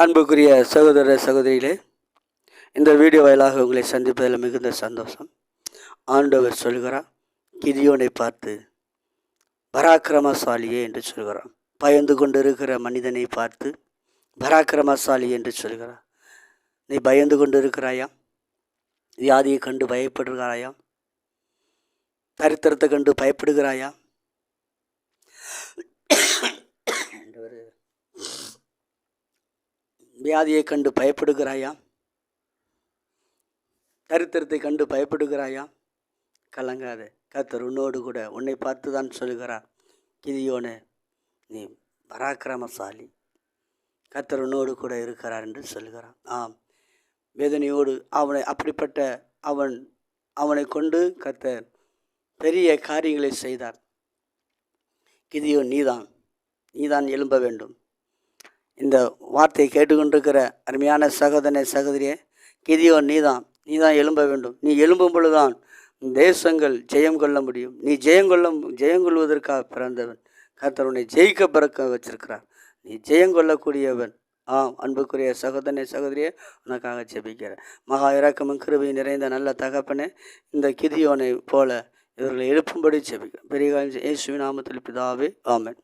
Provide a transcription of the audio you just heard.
அன்புக்குரிய சகோதர சகோதரிகளே, இந்த வீடியோ வாயிலாக உங்களை சந்திப்பதில் மிகுந்த சந்தோஷம். ஆண்டவர் சொல்கிறார், கிதியோனை பார்த்து பராக்கிரமசாலியே என்று சொல்கிறார். பயந்து கொண்டிருக்கிற மனிதனை பார்த்து பராக்கிரமசாலி என்று சொல்கிறார். நீ பயந்து கொண்டு இருக்கிறாயா? வியாதியை கண்டு பயப்படுகிறாயா? தரித்திரத்தை கண்டு பயப்படுகிறாயா? வியாதியை கண்டு பயப்படுகிறாயா? தரித்திரத்தை கண்டு பயப்படுகிறாயா? கலங்காத, கர்த்தர் உன்னோடு கூட உன்னை பார்த்து தான் சொல்கிறார், கிதியோனே நீ பராக்கிரமசாலி, கர்த்தர் உன்னோடு கூட இருக்கிறார் என்று சொல்கிறான். ஆம், வேதனையோடு அப்படிப்பட்ட அவனை கொண்டு கர்த்தர் பெரிய காரியங்களை செய்தார். கிதியோன் நீதான் எழும்ப வேண்டும். இந்த வார்த்தையை கேட்டுக்கொண்டிருக்கிற அருமையான சகோதரனே சகோதரியே, கிதியோன் நீதான் எழும்ப வேண்டும். நீ எழும்பும் பொழுதுதான் தேசங்கள் ஜெயம் கொள்ள முடியும். நீ ஜெயம் கொள்வதற்காக பிறந்தவன். கர்த்தர் உன்னை ஜெயிக்க பிறக்க வச்சிருக்கிறார். நீ ஜெயம் கொள்ளக்கூடியவன். அன்புக்குரிய சகோதரனே சகோதரியே, உனக்காக ஜெபிக்கிறேன். மகா இரக்கமும் கிருபையும் நிறைந்த நல்ல தகப்பனே, இந்த கிதியோனை போல இவர்களை எழுப்பும்படி ஜெபிக்கிறேன். பெரிய இயேசுவின் நாமத்தில் பிதாவே, ஆமென்.